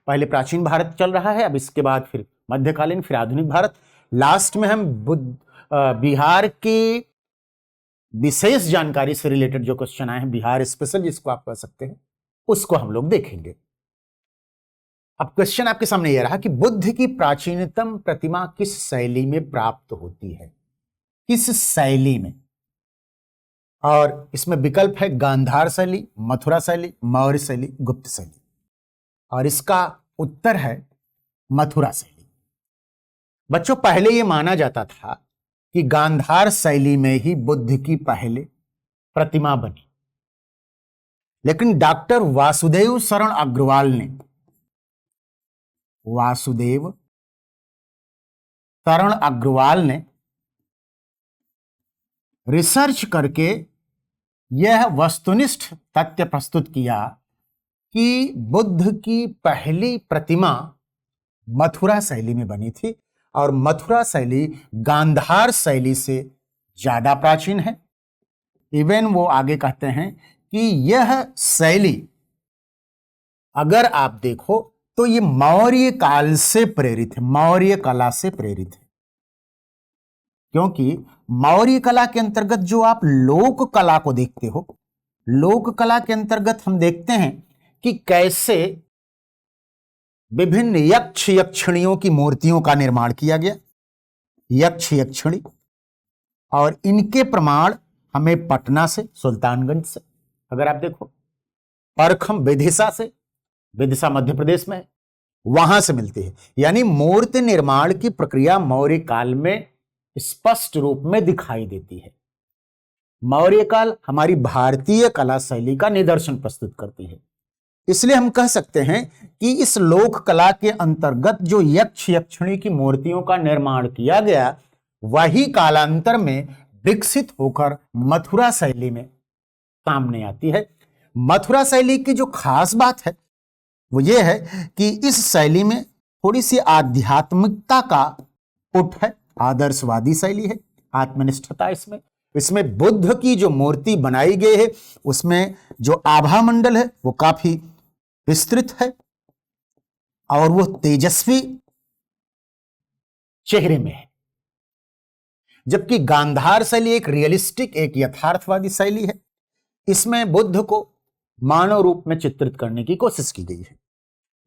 पहले प्राचीन भारत चल रहा है, अब इसके बाद फिर मध्यकालीन, फिर आधुनिक भारत। लास्ट में हम बिहार की विशेष जानकारी से रिलेटेड जो क्वेश्चन आए हैं, बिहार स्पेशल जिसको आप कह सकते हैं, उसको हम लोग देखेंगे। अब क्वेश्चन आपके सामने यह रहा कि बुद्ध की प्राचीनतम प्रतिमा किस शैली में प्राप्त होती है, किस शैली में? और इसमें विकल्प है गांधार शैली, मथुरा शैली, मौर्य शैली, गुप्त शैली। और इसका उत्तर है मथुरा शैली। बच्चों, पहले यह माना जाता था कि गांधार शैली में ही बुद्ध की पहले प्रतिमा बनी, लेकिन डॉक्टर वासुदेव शरण अग्रवाल ने रिसर्च करके यह वस्तुनिष्ठ तथ्य प्रस्तुत किया कि बुद्ध की पहली प्रतिमा मथुरा शैली में बनी थी और मथुरा शैली गांधार शैली से ज्यादा प्राचीन है। इवन वो आगे कहते हैं कि यह शैली अगर आप देखो तो ये मौर्य काल से प्रेरित है, मौर्य कला से प्रेरित है। क्योंकि मौर्य कला के अंतर्गत जो आप लोक कला को देखते हो, लोक कला के अंतर्गत हम देखते हैं कि कैसे विभिन्न यक्ष यक्षिणियों की मूर्तियों का निर्माण किया गया, यक्ष यक्षिणी, और इनके प्रमाण हमें पटना से, सुल्तानगंज से, अगर आप देखो परखम विदिशा से, विदिशा मध्य प्रदेश में, वहां से मिलती है। यानी मूर्ति निर्माण की प्रक्रिया मौर्य काल में स्पष्ट रूप में दिखाई देती है। मौर्य काल हमारी भारतीय कला शैली का निदर्शन प्रस्तुत करती है। इसलिए हम कह सकते हैं कि इस लोक कला के अंतर्गत जो यक्ष यक्षिणी की मूर्तियों का निर्माण किया गया, वही कालांतर में विकसित होकर मथुरा शैली में सामने आती है। मथुरा शैली की जो खास बात है वो ये है कि इस शैली में थोड़ी सी आध्यात्मिकता का पुट है, आदर्शवादी शैली है, आत्मनिष्ठता इसमें बुद्ध की जो मूर्ति बनाई गई है उसमें जो आभा मंडल है वो काफी विस्तृत है और वो तेजस्वी चेहरे में है। जबकि गांधार शैली एक रियलिस्टिक, एक यथार्थवादी शैली है। इसमें बुद्ध को मानव रूप में चित्रित करने की कोशिश की गई है।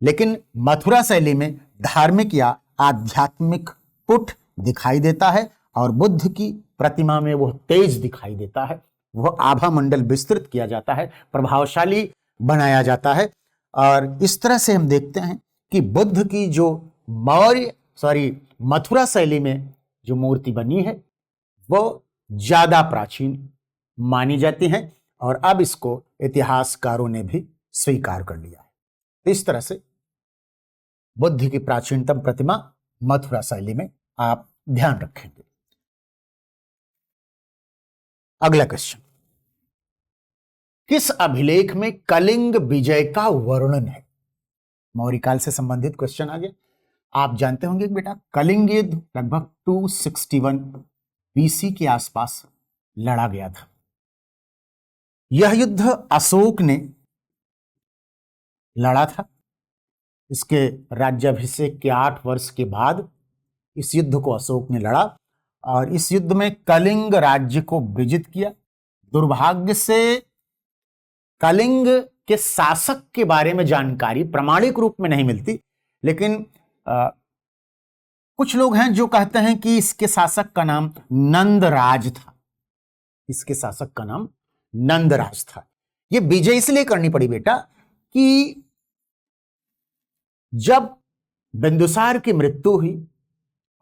लेकिन मथुरा शैली में धार्मिक या आध्यात्मिक पुट दिखाई देता है और बुद्ध की प्रतिमा में वह तेज दिखाई देता है, वह आभा मंडल विस्तृत किया जाता है, प्रभावशाली बनाया जाता है। और इस तरह से हम देखते हैं कि बुद्ध की जो मथुरा शैली में जो मूर्ति बनी है वो ज्यादा प्राचीन मानी जाती है और अब इसको इतिहासकारों ने भी स्वीकार कर लिया है। तो इस तरह से बुद्ध की प्राचीनतम प्रतिमा मथुरा शैली में आप ध्यान रखेंगे। अगला क्वेश्चन, किस अभिलेख में कलिंग विजय का वर्णन है? मौर्य काल से संबंधित क्वेश्चन आ गया। आप जानते होंगे बेटा, कलिंग युद्ध लगभग 261 बीसी के आसपास लड़ा गया था। यह युद्ध अशोक ने लड़ा था। इसके राज्याभिषेक के 8 वर्ष के बाद इस युद्ध को अशोक ने लड़ा और इस युद्ध में कलिंग राज्य को विजित किया। दुर्भाग्य से कलिंग के शासक के बारे में जानकारी प्रमाणिक रूप में नहीं मिलती, लेकिन कुछ लोग हैं जो कहते हैं कि इसके शासक का नाम नंदराज था। इसके शासक का नाम नंदराज था। यह विजय इसलिए करनी पड़ी बेटा कि जब बिंदुसार की मृत्यु हुई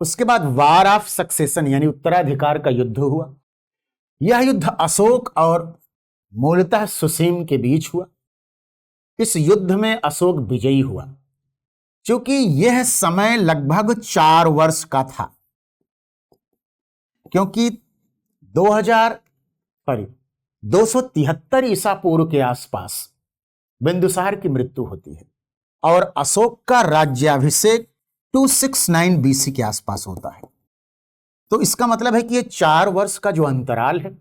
उसके बाद वार ऑफ सक्सेशन यानी उत्तराधिकार का युद्ध हुआ। यह युद्ध अशोक और मूलतः सुसीम के बीच हुआ। इस युद्ध में अशोक विजयी हुआ। क्योंकि यह समय लगभग 4 वर्ष का था, क्योंकि 273 ईसा पूर्व के आसपास बिंदुसार की मृत्यु होती है और अशोक का राज्याभिषेक 269 बीसी के आसपास होता है। तो इसका मतलब है कि यह 4 वर्ष का जो अंतराल है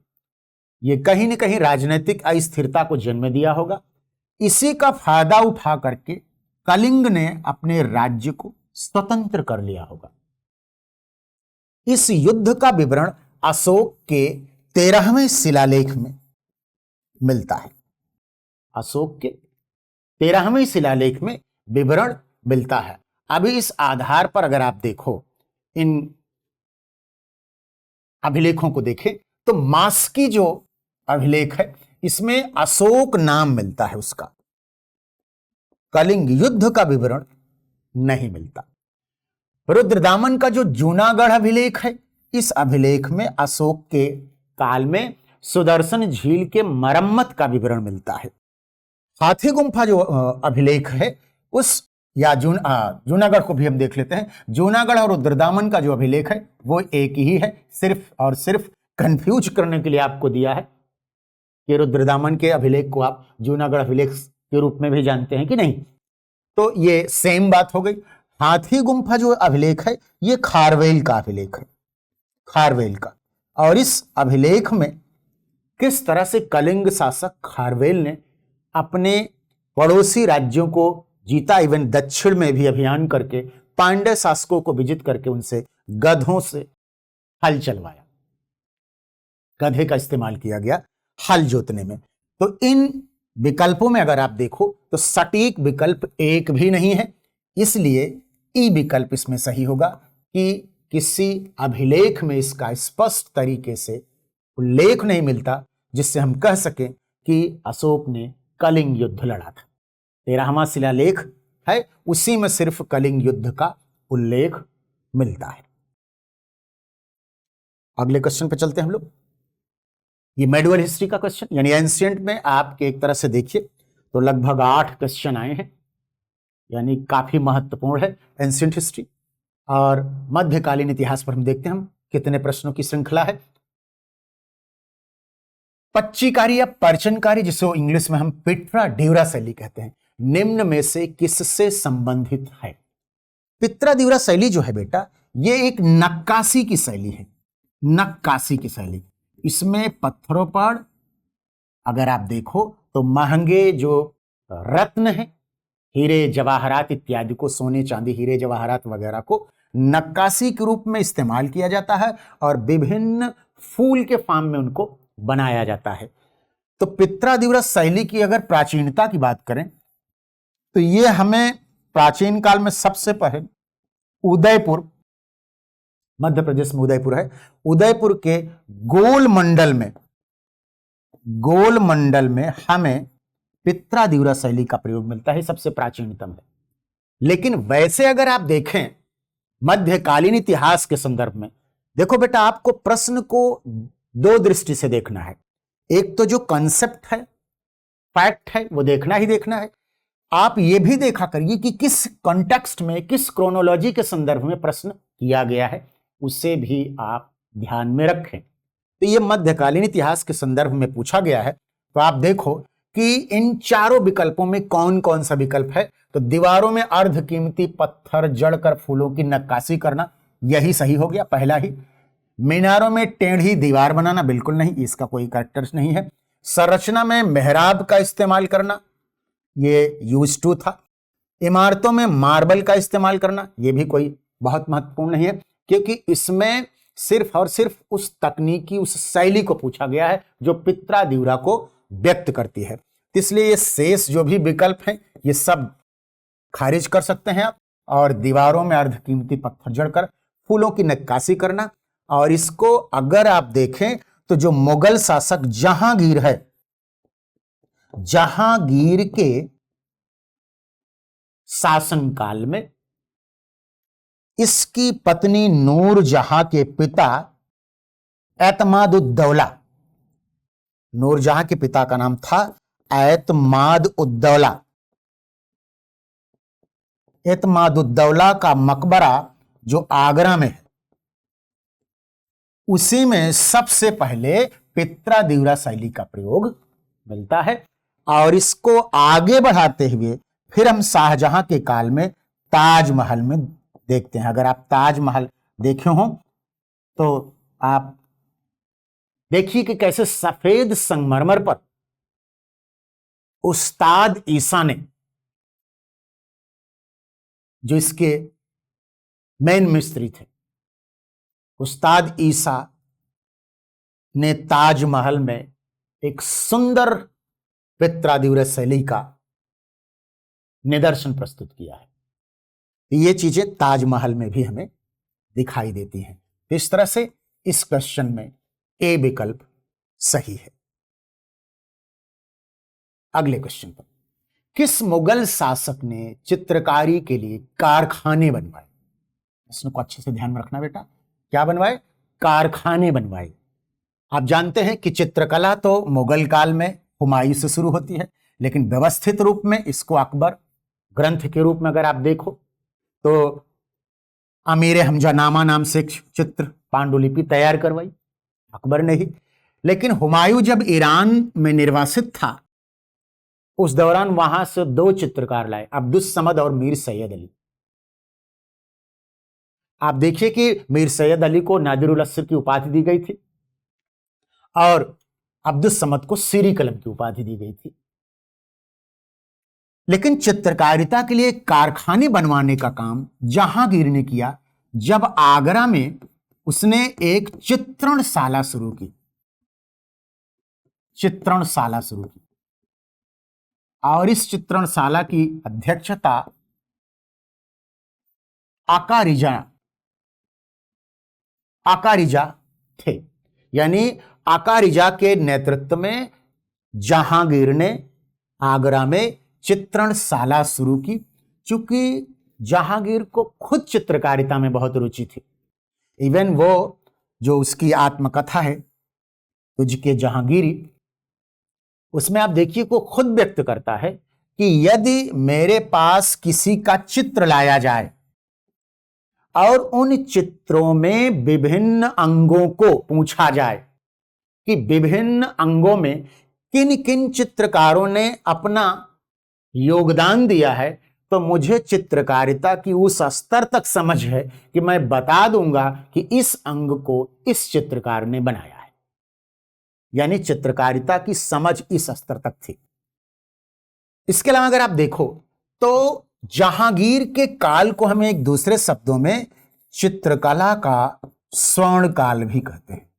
यह कहीं न कहीं राजनीतिक अस्थिरता को जन्म दिया होगा। इसी का फायदा उठा करके कलिंग ने अपने राज्य को स्वतंत्र कर लिया होगा। इस युद्ध का विवरण अशोक के 13वें शिलालेख में मिलता है। अशोक के 13वें शिलालेख में विवरण मिलता है। अभी इस आधार पर अगर आप देखो, इन अभिलेखों को देखें तो मास्की जो अभिलेख है इसमें अशोक नाम मिलता है उसका, कलिंग युद्ध का विवरण नहीं मिलता। रुद्रदामन का जो जूनागढ़ अभिलेख है, इस अभिलेख में अशोक के काल में सुदर्शन झील के मरम्मत का विवरण मिलता है। हाथी गुंफा जो अभिलेख है उस या जूनागढ़ को भी हम देख लेते हैं। जूनागढ़ और रुद्रदामन का जो अभिलेख है वो एक ही है, सिर्फ और सिर्फ कंफ्यूज करने के लिए आपको दिया है कि रुद्रदामन के अभिलेख को आप जूनागढ़ अभिलेख के रूप में भी जानते हैं कि नहीं, तो ये सेम बात हो गई। हाथी गुंफा जो अभिलेख है ये खारवेल का अभिलेख है, खारवेल का। और इस अभिलेख में किस तरह से कलिंग शासक खारवेल ने अपने पड़ोसी राज्यों को जीता, इवन दक्षिण में भी अभियान करके पांड्य शासकों को विजित करके उनसे गधों से हल चलवाया, गधे का इस्तेमाल किया गया हल जोतने में। तो इन विकल्पों में अगर आप देखो तो सटीक विकल्प एक भी नहीं है, इसलिए ई विकल्प इसमें सही होगा कि किसी अभिलेख में इसका स्पष्ट तरीके से उल्लेख नहीं मिलता जिससे हम कह सकें कि अशोक ने कलिंग युद्ध लड़ा था। 13वां शिलालेख है, उसी में सिर्फ कलिंग युद्ध का उल्लेख मिलता है। अगले क्वेश्चन पे चलते हैं हम लोग। ये मेडिवल हिस्ट्री का क्वेश्चन, यानी एंशिएंट में आपके एक तरह से देखिए तो लगभग 8 क्वेश्चन आए हैं, यानी काफी महत्वपूर्ण है एंशिएंट हिस्ट्री। और मध्यकालीन इतिहास पर हम देखते हैं हम कितने प्रश्नों की श्रृंखला है। पच्चीकारी या पर्चनकारी, जिसे इंग्लिश में हम पिट्रा ड्यूरा शैली कहते हैं, निम्न में से किससे संबंधित है? पित्रा ड्यूरा शैली जो है बेटा, ये एक नक्काशी की शैली है, नक्काशी की शैली। इसमें पत्थरों पर अगर आप देखो तो महंगे जो रत्न है, हीरे जवाहरात इत्यादि को, सोने चांदी हीरे जवाहरात वगैरह को नक्काशी के रूप में इस्तेमाल किया जाता है और विभिन्न फूल के फार्म में उनको बनाया जाता है। तो पित्रा ड्यूरा शैली की अगर प्राचीनता की बात करें तो ये हमें प्राचीन काल में सबसे पहले उदयपुर, मध्य प्रदेश में उदयपुर है, उदयपुर के गोल मंडल में हमें पित्रा ड्यूरा शैली का प्रयोग मिलता है, सबसे प्राचीनतम है। लेकिन वैसे अगर आप देखें मध्यकालीन इतिहास के संदर्भ में, देखो बेटा आपको प्रश्न को 2 दृष्टि से देखना है। एक तो जो कंसेप्ट है, फैक्ट है, वो देखना ही देखना है। आप ये भी देखा करिए कि किस कॉन्टेक्स्ट में, किस क्रोनोलॉजी के संदर्भ में प्रश्न किया गया है, उसे भी आप ध्यान में रखें। तो ये मध्यकालीन इतिहास के संदर्भ में पूछा गया है। तो आप देखो कि इन चारों विकल्पों में कौन कौन सा विकल्प है। तो दीवारों में अर्ध कीमती पत्थर जड़कर फूलों की नक्काशी करना, यही सही हो गया, पहला ही। मीनारों में टेढ़ी दीवार बनाना, बिल्कुल नहीं, इसका कोई कैरेक्टर्स नहीं है। संरचना में मेहराब का इस्तेमाल करना, ये यूज टू था। इमारतों में मार्बल का इस्तेमाल करना, ये भी कोई बहुत महत्वपूर्ण नहीं है, क्योंकि इसमें सिर्फ और सिर्फ उस तकनीकी, उस शैली को पूछा गया है जो पित्रा ड्यूरा को व्यक्त करती है। इसलिए ये शेष जो भी विकल्प हैं ये सब खारिज कर सकते हैं आप। और दीवारों में अर्धकीमती पत्थर जड़कर फूलों की नक्काशी करना, और इसको अगर आप देखें तो जो मुगल शासक जहांगीर है, जहांगीर के शासनकाल में इसकी पत्नी नूरजहां के पिता एतमाद-उद-दौला, नूरजहां के पिता का नाम था एतमाद-उद-दौला, एतमाद-उद-दौला का मकबरा जो आगरा में है, उसी में सबसे पहले पित्रा ड्यूरा शैली का प्रयोग मिलता है। और इसको आगे बढ़ाते हुए फिर हम शाहजहां के काल में ताजमहल में देखते हैं। अगर आप ताजमहल देखे हो तो आप देखिए कि कैसे सफेद संगमरमर पर उस्ताद ईसा ने जो इसके मेन मिस्त्री थे, उस्ताद ईसा ने ताजमहल में एक सुंदर पित्रादिव्य शैली का निदर्शन प्रस्तुत किया है। ये चीजें ताजमहल में भी हमें दिखाई देती हैं। इस तरह से इस क्वेश्चन में ए विकल्प सही है। अगले क्वेश्चन पर, किस मुगल शासक ने चित्रकारी के लिए कारखाने बनवाए? प्रश्न को अच्छे से ध्यान में रखना बेटा। क्या बनवाए? कारखाने बनवाए। आप जानते हैं कि चित्रकला तो मुगल काल में हुमायूं से शुरू होती है, लेकिन व्यवस्थित रूप में इसको अकबर ग्रंथ के रूप में अगर आप देखो तो अमीर हमजानामा नाम से एक चित्र पांडुलिपि तैयार करवाई अकबर ने ही। लेकिन हुमायूं जब ईरान में निर्वासित था, उस दौरान वहां से दो चित्रकार लाए, अब्दुस समद और मीर सैयद अली। आप देखिए कि मीर सैयद अली को नादिरुल अस्सर की उपाधि दी गई थी और अब्दुस समद को सीरी कलम की उपाधि दी गई थी। लेकिन चित्रकारिता के लिए कारखाने बनवाने का काम जहांगीर ने किया जब आगरा में उसने एक चित्रणशाला शुरू की। चित्रणशाला शुरू की और इस चित्रणशाला की अध्यक्षता आका रिजा थे। यानी आका रिजा के नेतृत्व में जहांगीर ने आगरा में चित्रणशाला शुरू की। चूंकि जहांगीर को खुद चित्रकारिता में बहुत रुचि थी। इवन वो जो उसकी आत्मकथा है तुझके जहांगीरी, उसमें आप देखिए को खुद व्यक्त करता है कि यदि मेरे पास किसी का चित्र लाया जाए और उन चित्रों में विभिन्न अंगों को पूछा जाए कि विभिन्न अंगों में किन किन चित्रकारों ने अपना योगदान दिया है, तो मुझे चित्रकारिता की उस स्तर तक समझ है कि मैं बता दूंगा कि इस अंग को इस चित्रकार ने बनाया है। यानी चित्रकारिता की समझ इस स्तर तक थी। इसके अलावा अगर आप देखो तो जहांगीर के काल को हमें एक दूसरे शब्दों में चित्रकला का स्वर्ण काल भी कहते हैं।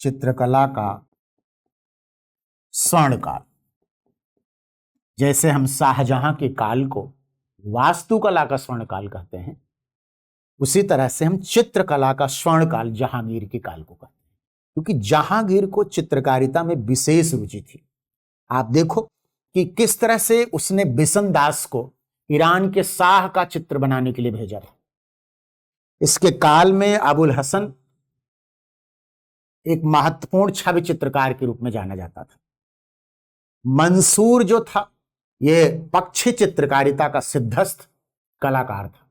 चित्रकला का स्वर्ण काल। जैसे हम शाहजहां के काल को वास्तुकला का स्वर्ण काल कहते हैं, उसी तरह से हम चित्रकला का स्वर्ण काल जहांगीर के काल को कहते हैं, क्योंकि जहांगीर को चित्रकारिता में विशेष रुचि थी। आप देखो कि किस तरह से उसने बिशन दास को ईरान के शाह का चित्र बनाने के लिए भेजा था। इसके काल में अबुल हसन एक महत्वपूर्ण छवि चित्रकार के रूप में जाना जाता था। मंसूर जो था ये पक्षी चित्रकारिता का सिद्धस्थ कलाकार था।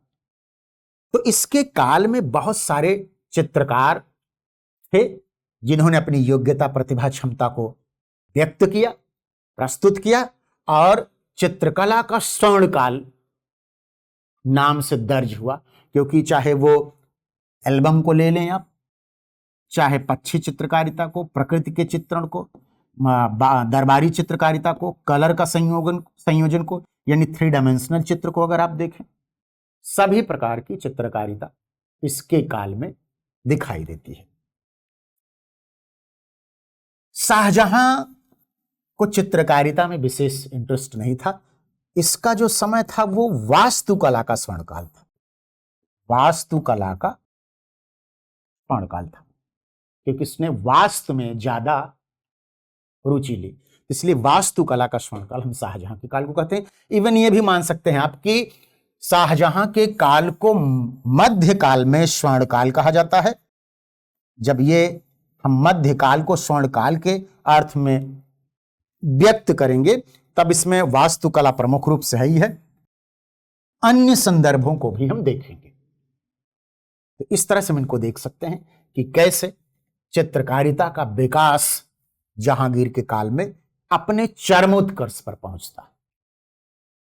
तो इसके काल में बहुत सारे चित्रकार थे जिन्होंने अपनी योग्यता, प्रतिभा, क्षमता को व्यक्त किया, प्रस्तुत किया और चित्रकला का स्वर्ण काल नाम से दर्ज हुआ। क्योंकि चाहे वो एल्बम को ले लें आप, चाहे पक्षी चित्रकारिता को, प्रकृति के चित्रण को, दरबारी चित्रकारिता को, कलर का संयोजन को, यानी 3 डायमेंशनल चित्र को अगर आप देखें, सभी प्रकार की चित्रकारिता इसके काल में दिखाई देती है। शाहजहां को चित्रकारिता में विशेष इंटरेस्ट नहीं था। इसका जो समय था वो वास्तुकला का स्वर्णकाल था। वास्तुकला का स्वर्णकाल था क्योंकि इसने वास्तु में ज्यादा रुचि ली, इसलिए वास्तुकला का स्वर्णकाल हम शाहजहां के काल को कहते हैं। इवन ये भी मान सकते हैं आप कि शाहजहां के काल को मध्यकाल में स्वर्णकाल कहा जाता है। जब ये हम मध्यकाल को स्वर्णकाल के अर्थ में व्यक्त करेंगे तब इसमें वास्तुकला प्रमुख रूप से ही है। अन्य संदर्भों को भी हम देखेंगे। तो इस तरह से हम इनको देख सकते हैं कि कैसे चित्रकारिता का विकास जहांगीर के काल में अपने चरमोत्कर्ष पर पहुंचता है।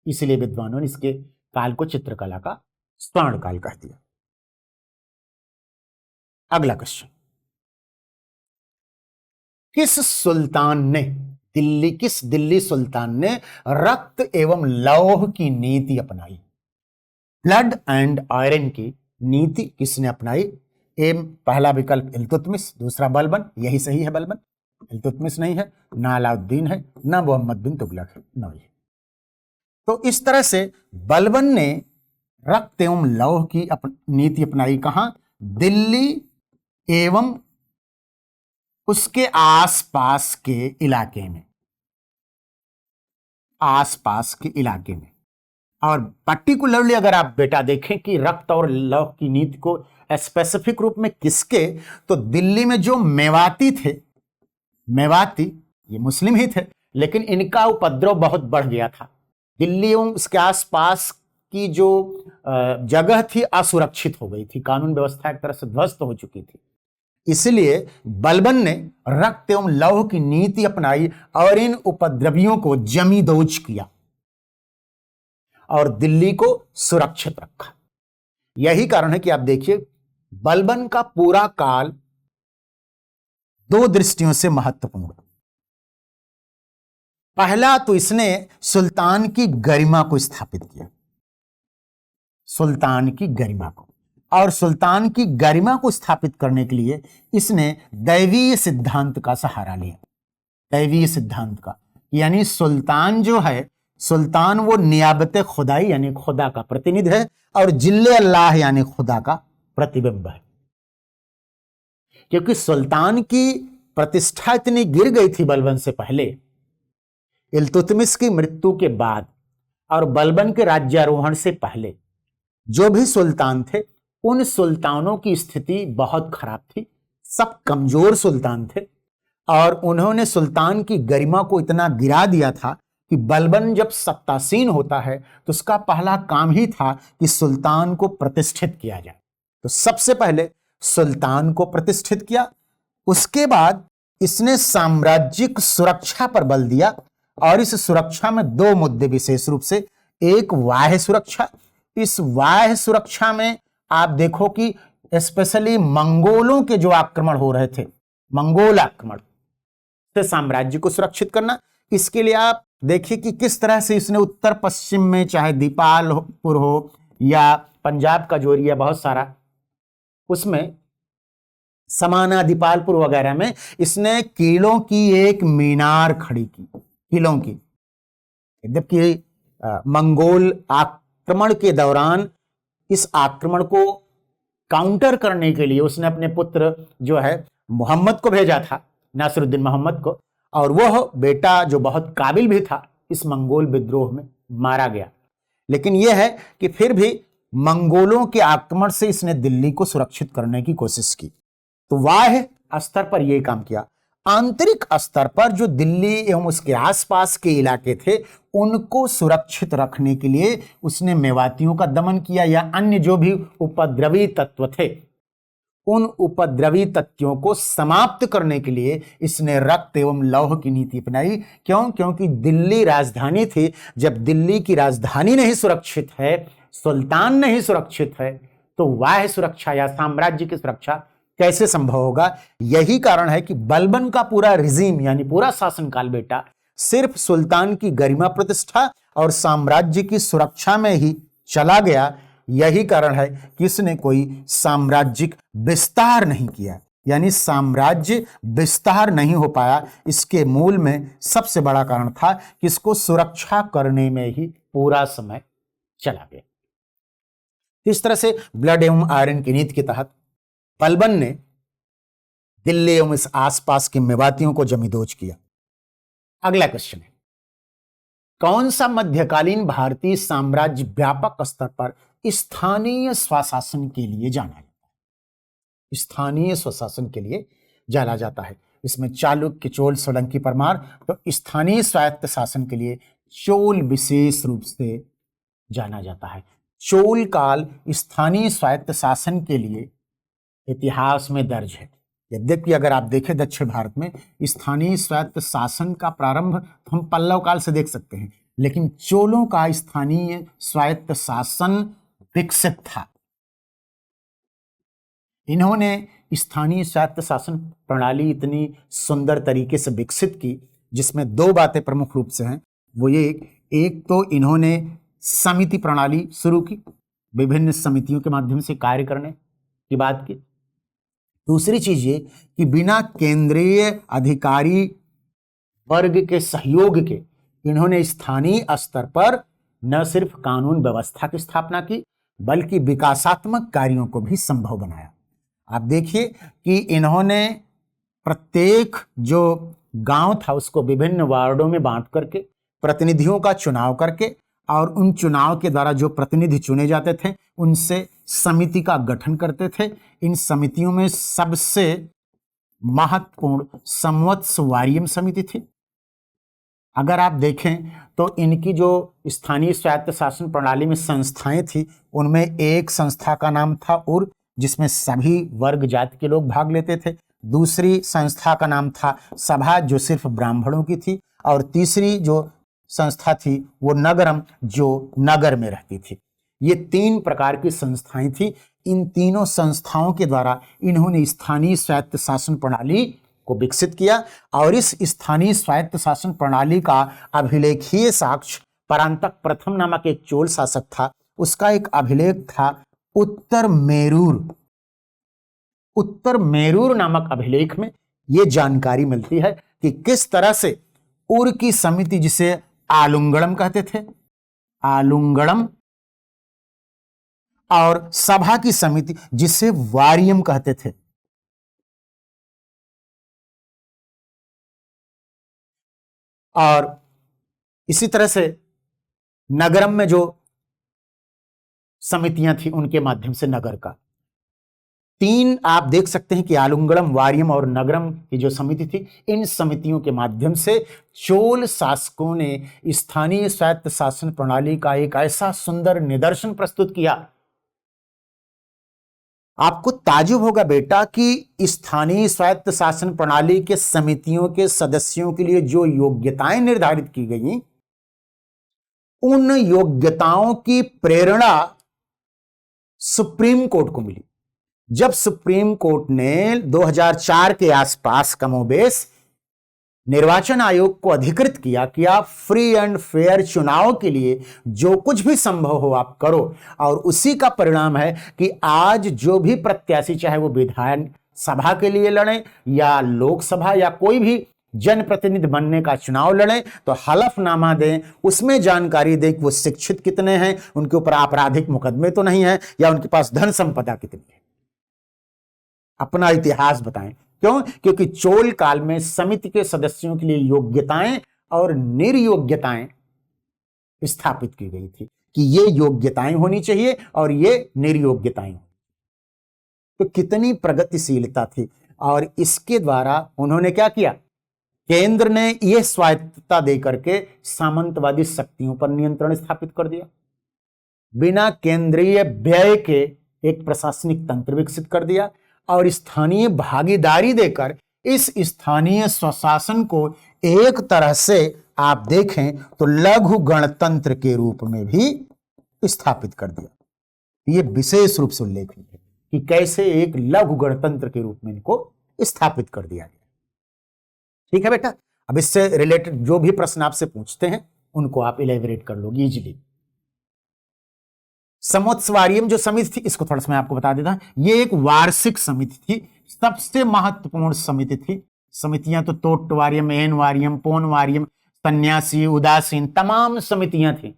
इसलिए विद्वानों ने इसके काल को चित्रकला का स्वर्ण काल कह दिया। अगला क्वेश्चन, किस दिल्ली सुल्तान ने रक्त एवं लौह की नीति अपनाई? ब्लड एंड आयरन की नीति किसने अपनाई? एम पहला विकल्प इल्तुतमिश, दूसरा बलबन, यही सही है बलबन। इल्तुतमिश नहीं है, ना अलाउद्दीन है, ना मोहम्मद बिन तुगलक है, ना ये। तो इस तरह से बलबन ने रक्त एवं लौह की नीति अपनाई। कहां? दिल्ली एवं उसके आसपास के इलाके में, आसपास के इलाके में। और पर्टिकुलरली अगर आप बेटा देखें कि रक्त और लौह की नीति को स्पेसिफिक रूप में किसके, तो दिल्ली में जो मेवाती थे, मेवाती ये मुस्लिम ही थे, लेकिन इनका उपद्रव बहुत बढ़ गया था। दिल्ली एवं उसके आसपास की जो जगह थी असुरक्षित हो गई थी, कानून व्यवस्था एक तरह से ध्वस्त हो चुकी थी। इसलिए बलबन ने रक्त एवं लौह की नीति अपनाई और इन उपद्रवियों को जमीदोज किया और दिल्ली को सुरक्षित रखा। यही कारण है कि आप देखिए बलबन का पूरा काल दो दृष्टियों से महत्वपूर्ण। पहला तो इसने सुल्तान की गरिमा को स्थापित किया, सुल्तान की गरिमा को, और सुल्तान की गरिमा को स्थापित करने के लिए इसने दैवीय सिद्धांत का सहारा लिया। दैवीय सिद्धांत का यानी सुल्तान जो है, सुल्तान वो नियाबत खुदाई यानी खुदा का प्रतिनिधि है और जिल्ले अल्लाह यानी खुदा का प्रतिबिंब है। क्योंकि सुल्तान की प्रतिष्ठा इतनी गिर गई थी बलबन से पहले, इल्तुतमिश की मृत्यु के बाद और बलबन के राज्यारोहण से पहले जो भी सुल्तान थे उन सुल्तानों की स्थिति बहुत खराब थी, सब कमजोर सुल्तान थे और उन्होंने सुल्तान की गरिमा को इतना गिरा दिया था कि बलबन जब सत्तासीन होता है तो उसका पहला काम ही था कि सुल्तान को प्रतिष्ठित किया जाए। तो सबसे पहले सुल्तान को प्रतिष्ठित किया, उसके बाद इसने साम्राज्यिक सुरक्षा पर बल दिया और इस सुरक्षा में दो मुद्दे विशेष रूप से, एक बाह्य सुरक्षा। इस बाह्य सुरक्षा में आप देखो कि स्पेशली मंगोलों के जो आक्रमण हो रहे थे, मंगोल आक्रमण से साम्राज्य को सुरक्षित करना। इसके लिए आप देखिए कि किस तरह से इसने उत्तर पश्चिम में चाहे दीपालपुर हो या पंजाब का जो एरिया बहुत सारा, उसमें समाना दीपालपुर वगैरह में इसने किलों की एक मीनार खड़ी की, किलों की। जबकि मंगोल आक्रमण के दौरान इस आक्रमण को काउंटर करने के लिए उसने अपने पुत्र जो है मोहम्मद को भेजा था, नासिरुद्दीन मोहम्मद को, और वह बेटा जो बहुत काबिल भी था इस मंगोल विद्रोह में मारा गया। लेकिन यह है कि फिर भी मंगोलों के आक्रमण से इसने दिल्ली को सुरक्षित करने की कोशिश की। तो बाह्य स्तर पर यह काम किया। आंतरिक स्तर पर जो दिल्ली एवं उसके आसपास के इलाके थे उनको सुरक्षित रखने के लिए उसने मेवातियों का दमन किया या अन्य जो भी उपद्रवी तत्व थे उन उपद्रवी तत्वों को समाप्त करने के लिए इसने रक्त एवं लौह की नीति अपनाई। क्यों? क्योंकि दिल्ली राजधानी थी। जब दिल्ली की राजधानी नहीं सुरक्षित है, सुल्तान नहीं सुरक्षित है, तो बाह्य सुरक्षा या साम्राज्य की सुरक्षा कैसे संभव होगा? यही कारण है कि बलबन का पूरा रिजीम यानी पूरा शासनकाल बेटा सिर्फ सुल्तान की गरिमा प्रतिष्ठा और साम्राज्य की सुरक्षा में ही चला गया। यही कारण है कि इसने कोई साम्राज्यिक विस्तार नहीं किया, यानी साम्राज्य विस्तार नहीं हो पाया। इसके मूल में सबसे बड़ा कारण था कि इसको सुरक्षा करने में ही पूरा समय चला गया। इस तरह से ब्लड एवं आयरन की नीति के तहत बलबन ने दिल्ली एवं इस आसपास के मेवातियों को जमींदोज किया। अगला क्वेश्चन है, कौन सा मध्यकालीन भारतीय साम्राज्य व्यापक स्तर पर स्थानीय स्वशासन के लिए जाना जाता है? स्थानीय स्वशासन के लिए जाना जाता है। इसमें चालुक्य, चोल, सोलंकी, परमार। तो स्थानीय स्वायत्त शासन के लिए चोल विशेष रूप से जाना जाता है। चोल काल स्थानीय स्वायत्त शासन के लिए इतिहास में दर्ज है। यद्यपि अगर आप देखें दक्षिण भारत में स्थानीय स्वायत्त शासन का प्रारंभ तो हम पल्लव काल से देख सकते हैं, लेकिन चोलों का स्थानीय स्वायत्त शासन विकसित था। इन्होंने स्थानीय स्वायत्त शासन प्रणाली इतनी सुंदर तरीके से विकसित की जिसमें दो बातें प्रमुख रूप से हैं। वो ये, एक तो इन्होंने समिति प्रणाली शुरू की विभिन्न समितियों के माध्यम से कार्य करने की बात की। दूसरी चीज ये कि बिना केंद्रीय अधिकारी वर्ग के सहयोग के इन्होंने स्थानीय स्तर पर न सिर्फ कानून व्यवस्था की स्थापना की बल्कि विकासात्मक कार्यों को भी संभव बनाया। आप देखिए कि इन्होंने प्रत्येक जो गांव था उसको विभिन्न वार्डों में बांट करके प्रतिनिधियों का चुनाव करके और उन चुनाव के द्वारा जो प्रतिनिधि चुने जाते थे उनसे समिति का गठन करते थे। इन समितियों में सबसे महत्वपूर्ण संवत्स वारियम समिति थी। अगर आप देखें तो इनकी जो स्थानीय स्वायत्त शासन प्रणाली में संस्थाएं थी उनमें एक संस्था का नाम था उर, जिसमें सभी वर्ग जाति के लोग भाग लेते थे। दूसरी संस्था का नाम था सभा, जो सिर्फ ब्राह्मणों की थी। और तीसरी जो संस्था थी वो नगरम, जो नगर में रहती थी। ये 3 प्रकार की संस्थाएं थी। इन तीनों संस्थाओं के द्वारा इन्होंने स्थानीय स्वायत्त शासन प्रणाली को विकसित किया। और इस स्थानीय स्वायत्त शासन प्रणाली का अभिलेखीय साक्ष्य परांतक प्रथम नामक एक चोल शासक था, उसका एक अभिलेख था उत्तर मेरूर नामक अभिलेख में यह जानकारी मिलती है कि किस तरह से उर की समिति, जिसे आलुंगड़म कहते थे, आलुंगड़म, और सभा की समिति जिसे वारियम कहते थे, और इसी तरह से नगरम में जो समितियां थी उनके माध्यम से नगर का 3 आप देख सकते हैं कि आलुंगड़म, वारियम और नगरम की जो समिति थी, इन समितियों के माध्यम से चोल शासकों ने स्थानीय स्वायत्त शासन प्रणाली का एक ऐसा सुंदर निदर्शन प्रस्तुत किया। आपको ताज्जुब होगा बेटा कि स्थानीय स्वायत्त शासन प्रणाली के समितियों के सदस्यों के लिए जो योग्यताएं निर्धारित की गई, उन योग्यताओं की प्रेरणा सुप्रीम कोर्ट को मिली। जब सुप्रीम कोर्ट ने 2004 के आसपास कमोबेश निर्वाचन आयोग को अधिकृत किया कि आप फ्री एंड फेयर चुनाव के लिए जो कुछ भी संभव हो आप करो, और उसी का परिणाम है कि आज जो भी प्रत्याशी, चाहे वो विधान सभा के लिए लड़े या लोकसभा या कोई भी जनप्रतिनिधि बनने का चुनाव लड़े, तो हलफनामा दें, उसमें जानकारी दें कि वो शिक्षित कितने हैं, उनके ऊपर आपराधिक मुकदमे तो नहीं है, या उनके पास धन संपदा कितनी है, अपना इतिहास बताएं। क्यों? क्योंकि चोल काल में समिति के सदस्यों के लिए योग्यताएं और निर्योग्यताएं स्थापित की गई थी कि ये योग्यताएं होनी चाहिए और ये निर्योग्यताएं। तो कितनी प्रगतिशीलता थी। और इसके द्वारा उन्होंने क्या किया, केंद्र ने यह स्वायत्तता देकर के सामंतवादी शक्तियों पर नियंत्रण स्थापित कर दिया। बिना केंद्रीय व्यय के एक प्रशासनिक तंत्र विकसित कर दिया और स्थानीय भागीदारी देकर इस स्थानीय स्वशासन को एक तरह से आप देखें तो लघु गणतंत्र के रूप में भी स्थापित कर दिया। ये विशेष रूप से उल्लेखनीय है कि कैसे एक लघु गणतंत्र के रूप में इनको स्थापित कर दिया गया। ठीक है बेटा, अब इससे रिलेटेड जो भी प्रश्न आपसे पूछते हैं उनको आप इलेबोरेट कर लोगे इजीली। संवत्स वारियम जो समिति थी, इसको थोड़ा सा मैं आपको बता देता हूं। ये एक वार्षिक समिति थी, सबसे महत्वपूर्ण समिति थी। समितियां तो तोट वारियम, एन वारियम, पोन वारियम, सन्यासी, उदासीन, तमाम समितियां थी।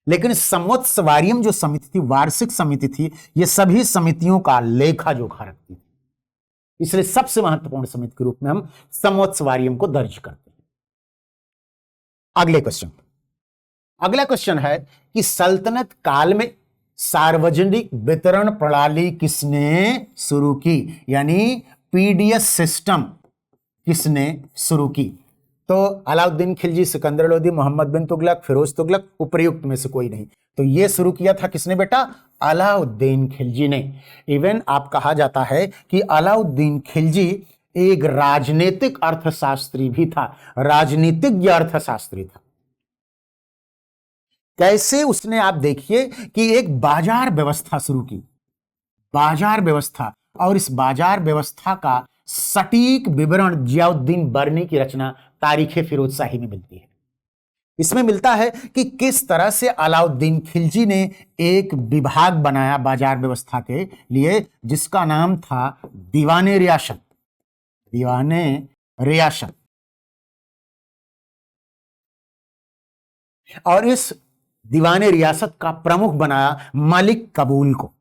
लेकिन संवत्स वारियम जो समिति थी, वार्षिक समिति थी, ये सभी समितियों का लेखा जोखा रखती थी, इसलिए सबसे महत्वपूर्ण समिति के रूप में हम संवत्स वारियम को दर्ज करते हैं। अगला क्वेश्चन है कि सल्तनत काल में सार्वजनिक वितरण प्रणाली किसने शुरू की, यानी पीडीएस सिस्टम किसने शुरू की? तो अलाउद्दीन खिलजी, सिकंदर लोदी, मोहम्मद बिन तुगलक, फिरोज तुगलक, उपर्युक्त में से कोई नहीं। तो यह शुरू किया था किसने बेटा? अलाउद्दीन खिलजी ने। इवन आप कहा जाता है कि अलाउद्दीन खिलजी एक राजनीतिक अर्थशास्त्री भी था, राजनीतिज्ञ अर्थशास्त्री था। कैसे उसने, आप देखिए कि एक बाजार व्यवस्था शुरू की, बाजार व्यवस्था, और इस बाजार व्यवस्था का सटीक विवरण जियाउद्दीन बर्नी की रचना तारीख फिरोज शाही में मिलती है। इसमें मिलता है कि किस तरह से अलाउद्दीन खिलजी ने एक विभाग बनाया बाजार व्यवस्था के लिए, जिसका नाम था दीवाने रियासत। दीवाने रियासत। और इस दीवाने रियासत का प्रमुख बनाया मलिक कबूल को।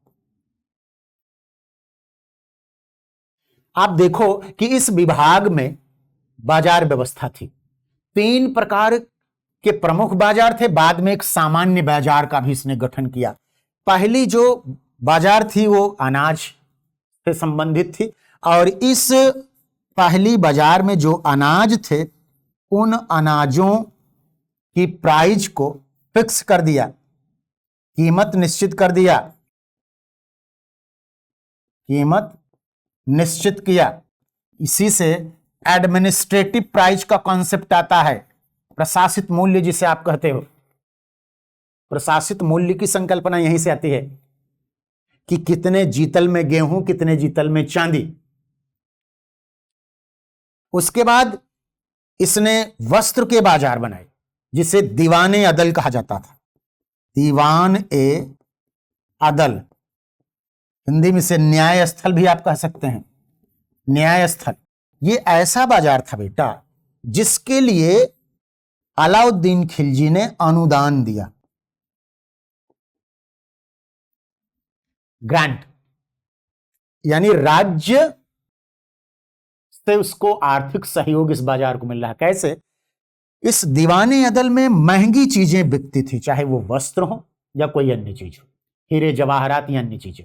आप देखो कि इस विभाग में बाजार व्यवस्था थी। 3 प्रकार के प्रमुख बाजार थे, बाद में एक सामान्य बाजार का भी इसने गठन किया। पहली जो बाजार थी वो अनाज से संबंधित थी, और इस पहली बाजार में जो अनाज थे उन अनाजों की प्राइस को फिक्स कर दिया, कीमत निश्चित कर दिया, कीमत निश्चित किया। इसी से एडमिनिस्ट्रेटिव प्राइस का कॉन्सेप्ट आता है, प्रशासित मूल्य जिसे आप कहते हो। प्रशासित मूल्य की संकल्पना यहीं से आती है कि कितने जीतल में गेहूं, कितने जीतल में चांदी। उसके बाद इसने वस्त्र के बाजार बनाए, जिसे दीवाने अदल कहा जाता था। दीवान ए अदल, हिंदी में से न्याय स्थल भी आप कह सकते हैं, न्याय स्थल। ये ऐसा बाजार था बेटा जिसके लिए अलाउद्दीन खिलजी ने अनुदान दिया, ग्रांट, यानी राज्य से उसको आर्थिक सहयोग इस बाजार को मिल रहा है। कैसे? इस दीवाने अदल में महंगी चीजें बिकती थी, चाहे वो वस्त्र हो या कोई अन्य चीज हो, हीरे जवाहरात या अन्य चीजें,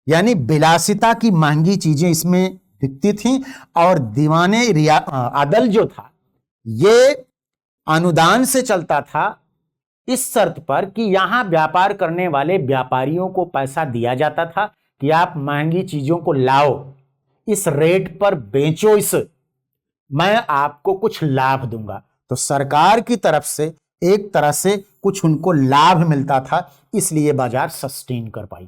यानी विलासिता की महंगी चीजें इसमें बिकती थी। और दीवाने अदल जो था ये अनुदान से चलता था, इस शर्त पर कि यहां व्यापार करने वाले व्यापारियों को पैसा दिया जाता था कि आप महंगी चीजों को लाओ, इस रेट पर बेचो, इस मैं आपको कुछ लाभ दूंगा। तो सरकार की तरफ से एक तरह से कुछ उनको लाभ मिलता था, इसलिए बाजार सस्टेन कर पाई।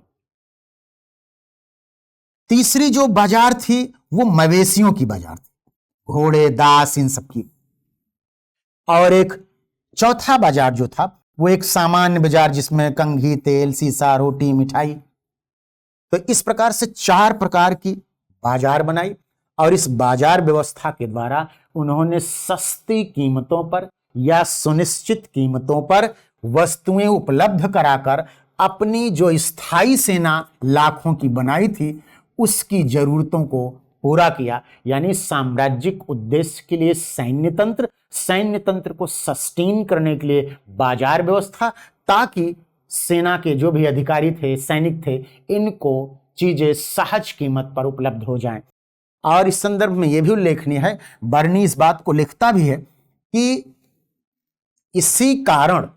तीसरी जो बाजार थी वो मवेशियों की बाजार थी, घोड़े, दास, इन सब की। और एक चौथा बाजार जो था वो एक सामान्य बाजार, जिसमें कंघी, तेल, सीसा, रोटी, मिठाई। तो इस प्रकार से 4 प्रकार की बाजार बनाई, और इस बाजार व्यवस्था के द्वारा उन्होंने सस्ती कीमतों पर या सुनिश्चित कीमतों पर वस्तुएं उपलब्ध कराकर अपनी जो स्थायी सेना लाखों की बनाई थी उसकी जरूरतों को पूरा किया। यानी साम्राज्यिक उद्देश्य के लिए सैन्य तंत्र, सैन्य तंत्र को सस्टेन करने के लिए बाजार व्यवस्था, ताकि सेना के जो भी अधिकारी थे, सैनिक थे, इनको चीजें सहज कीमत पर उपलब्ध हो जाएं। और इस संदर्भ में यह भी उल्लेखनीय है, बर्नी इस बात को लिखता भी है कि इसी कारण,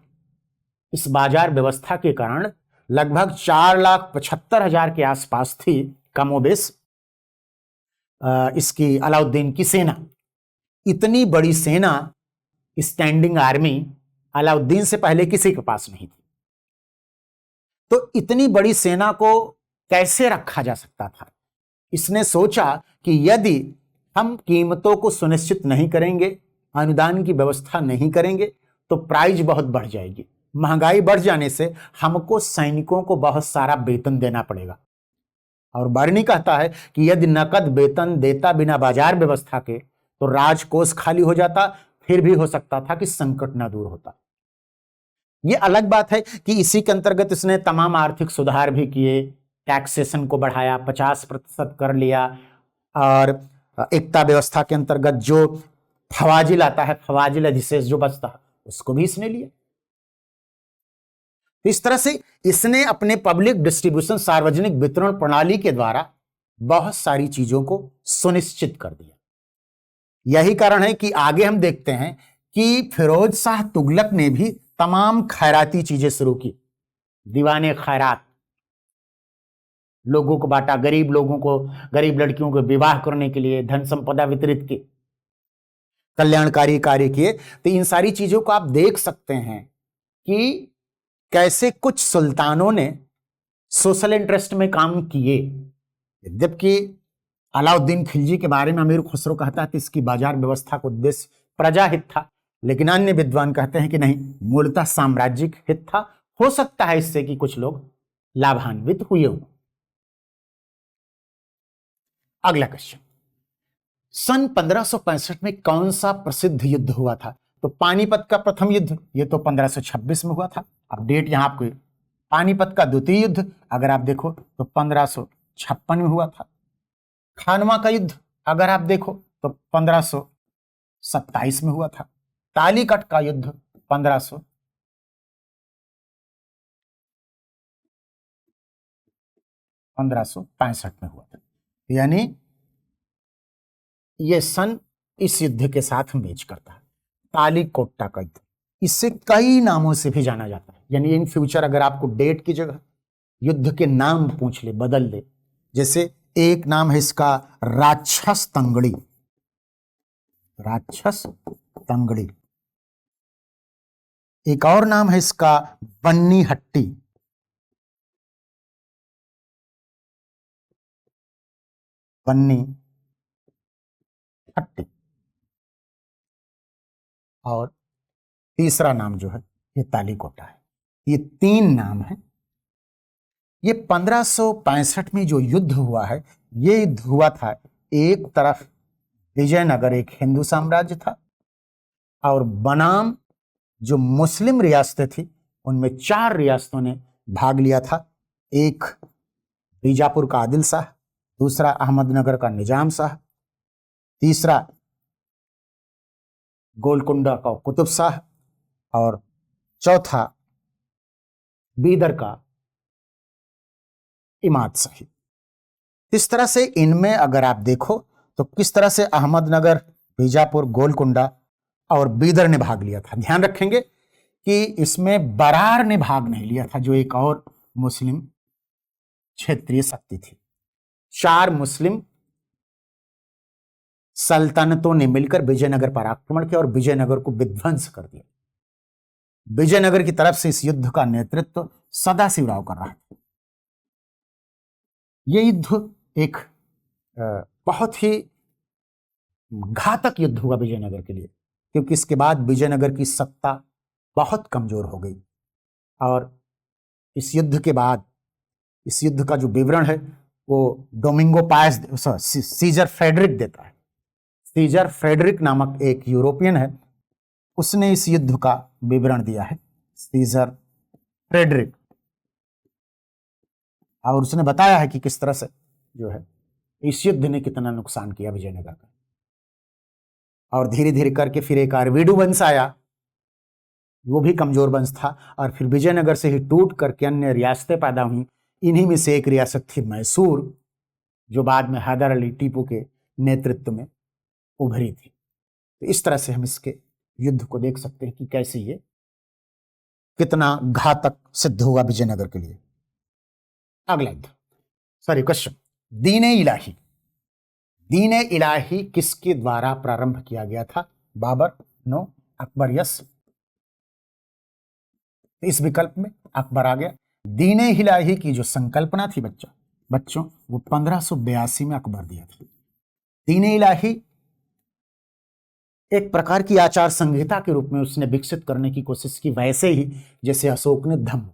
इस बाजार व्यवस्था के कारण लगभग 4,75,000 के आसपास थी कमोबेश इसकी अलाउद्दीन की सेना। इतनी बड़ी सेना, स्टैंडिंग आर्मी, अलाउद्दीन से पहले किसी के पास नहीं थी। तो इतनी बड़ी सेना को कैसे रखा जा सकता था? इसने सोचा कि यदि हम कीमतों को सुनिश्चित नहीं करेंगे, अनुदान की व्यवस्था नहीं करेंगे, तो प्राइस बहुत बढ़ जाएगी। महंगाई बढ़ जाने से हमको सैनिकों को बहुत सारा वेतन देना पड़ेगा। और बर्नी कहता है कि यदि नकद वेतन देता बिना बाजार व्यवस्था के तो राजकोष खाली हो जाता, फिर भी हो सकता था कि संकट ना दूर होता। यह अलग बात है कि इसी के अंतर्गत इसने तमाम आर्थिक सुधार भी किए, टैक्सेशन को बढ़ाया, 50% कर लिया, और एकता व्यवस्था के अंतर्गत जो फवाजिल आता है, फवाजिल अधिशेष जो बचता है, उसको भी इसने लिया। इस तरह से इसने अपने पब्लिक डिस्ट्रीब्यूशन, सार्वजनिक वितरण प्रणाली के द्वारा बहुत सारी चीजों को सुनिश्चित कर दिया। यही कारण है कि आगे हम देखते हैं कि फिरोज शाह तुगलक ने भी तमाम खैराती चीजें शुरू की। दीवाने खैरात, लोगों को बांटा, गरीब लोगों को, गरीब लड़कियों को विवाह करने के लिए धन संपदा वितरित की, कल्याणकारी कार्य किए। तो इन सारी चीजों को आप देख सकते हैं कि कैसे कुछ सुल्तानों ने सोशल इंटरेस्ट में काम किए। जबकि अलाउद्दीन खिलजी के बारे में अमीर खुसरो कहता है कि इसकी बाजार व्यवस्था का उद्देश्य प्रजाहित था, लेकिन अन्य विद्वान कहते हैं कि नहीं, मूलतः साम्राज्यिक हित था, हो सकता है इससे कि कुछ लोग लाभान्वित हुए हों। अगला क्वेश्चन, सन 1565 में कौन सा प्रसिद्ध युद्ध हुआ था? तो पानीपत का प्रथम युद्ध, ये तो 1526 में हुआ था। अब डेट यहां आपको, पानीपत का द्वितीय युद्ध अगर आप देखो तो 1556 में हुआ था। खानवा का युद्ध अगर आप देखो तो 1527 में हुआ था। तालीकट का युद्ध 1565 में हुआ था। यानी ये सन इस युद्ध के साथ मैच करता है, तालीकोट्टा का युद्ध। इससे कई नामों से भी जाना जाता है, यानी इन फ्यूचर अगर आपको डेट की जगह युद्ध के नाम पूछ ले, बदल ले, जैसे एक नाम है इसका राक्षस तंगड़ी, राक्षस तंगड़ी। एक और नाम है इसका बन्नी हट्टी, बन्नी हट्टी। और तीसरा नाम जो है ये तालीकोटा है। ये तीन नाम है। ये 1565 में जो युद्ध हुआ है, ये युद्ध हुआ था, एक तरफ विजयनगर एक हिंदू साम्राज्य था, और बनाम जो मुस्लिम रियासतें थी उनमें 4 रियासतों ने भाग लिया था। एक बीजापुर का आदिल शाह, दूसरा अहमदनगर का निजाम शाह, तीसरा गोलकुंडा का कुतुब शाह, और चौथा बीदर का इमाद शाही। इस तरह से इनमें अगर आप देखो तो किस तरह से अहमदनगर, बीजापुर, गोलकुंडा और बीदर ने भाग लिया था। ध्यान रखेंगे कि इसमें बरार ने भाग नहीं लिया था, जो एक और मुस्लिम क्षेत्रीय शक्ति थी। 4 मुस्लिम सल्तनतों ने मिलकर विजयनगर पर आक्रमण किया और विजयनगर को विध्वंस कर दिया। विजयनगर की तरफ से इस युद्ध का नेतृत्व सदाशिवराव कर रहा था। यह युद्ध एक बहुत ही घातक युद्ध हुआ विजयनगर के लिए, क्योंकि इसके बाद विजयनगर की सत्ता बहुत कमजोर हो गई। और इस युद्ध के बाद, इस युद्ध का जो विवरण है वो डोमिंगो पायस, सीजर फ्रेडरिक देता है। सीजर फ्रेडरिक नामक एक यूरोपियन है, उसने इस युद्ध का विवरण दिया है, सीजर फ्रेडरिक। और उसने बताया है कि किस तरह से जो है इस युद्ध ने कितना नुकसान किया विजयनगर का। और धीरे धीरे करके फिर एक आरवीडू वंश आया, वो भी कमजोर वंश था, और फिर विजयनगर से ही टूट करके अन्य रियासतें पैदा हुई। इन्हीं में से एक रियासत थी मैसूर, जो बाद में हैदर अली टीपू के नेतृत्व में उभरी थी। तो इस तरह से हम इसके युद्ध को देख सकते हैं कि कैसे ये कितना घातक सिद्ध हुआ विजयनगर के लिए। अगला युद्ध, सॉरी क्वेश्चन, दीने इलाही। दीने इलाही किसके द्वारा प्रारंभ किया गया था? Babur, no, Akbar, yes. इस विकल्प में अकबर आ गया। दीने इलाही की जो संकल्पना थी बच्चों, वो 1582 में अकबर दिया था। दीने इलाही एक प्रकार की आचार संहिता के रूप में उसने विकसित करने की कोशिश की, वैसे ही जैसे अशोक ने धम्म।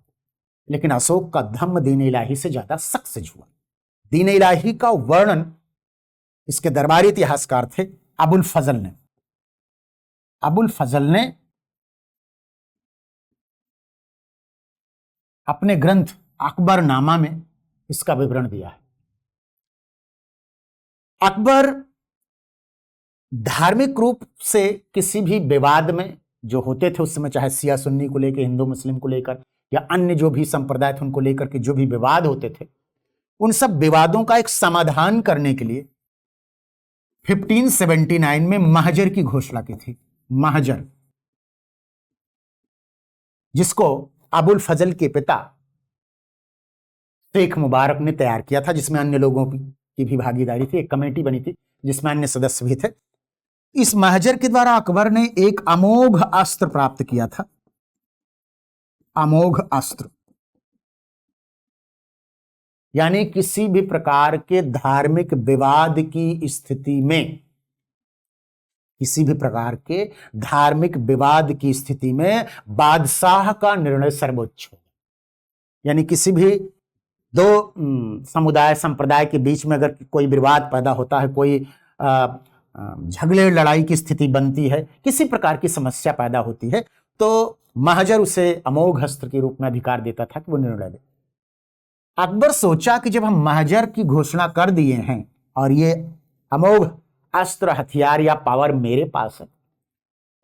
लेकिन अशोक का धम्म दीन इलाही से ज्यादा सक्सेस हुआ। दीन इलाही का वर्णन इसके दरबारी इतिहासकार थे अबुल फजल ने। अबुल फजल ने अपने ग्रंथ अकबरनामा में इसका विवरण दिया है। अकबर धार्मिक रूप से किसी भी विवाद में जो होते थे उस समय, चाहे सिया सुन्नी को लेकर, हिंदू मुस्लिम को लेकर, या अन्य जो भी संप्रदाय थे उनको लेकर के जो भी विवाद होते थे, उन सब विवादों का एक समाधान करने के लिए 1579 में महजर की घोषणा की थी। महजर, जिसको अबुल फजल के पिता शेख मुबारक ने तैयार किया था, जिसमें अन्य लोगों की भी भागीदारी थी। एक कमेटी बनी थी जिसमें अन्य सदस्य भी थे। इस महजर के द्वारा अकबर ने एक अमोघ अस्त्र प्राप्त किया था। अमोघ अस्त्र यानी किसी भी प्रकार के धार्मिक विवाद की स्थिति में किसी भी प्रकार के धार्मिक विवाद की स्थिति में बादशाह का निर्णय सर्वोच्च हो। यानी किसी भी दो समुदाय संप्रदाय के बीच में अगर कोई विवाद पैदा होता है, कोई झगड़े लड़ाई की स्थिति बनती है, किसी प्रकार की समस्या पैदा होती है, तो महाजर उसे अमोघ अस्त्र के रूप में अधिकार देता था कि वो निर्णय ले। अकबर सोचा कि जब हम महाजर की घोषणा कर दिए हैं और ये अमोघ अस्त्र, हथियार या पावर मेरे पास है,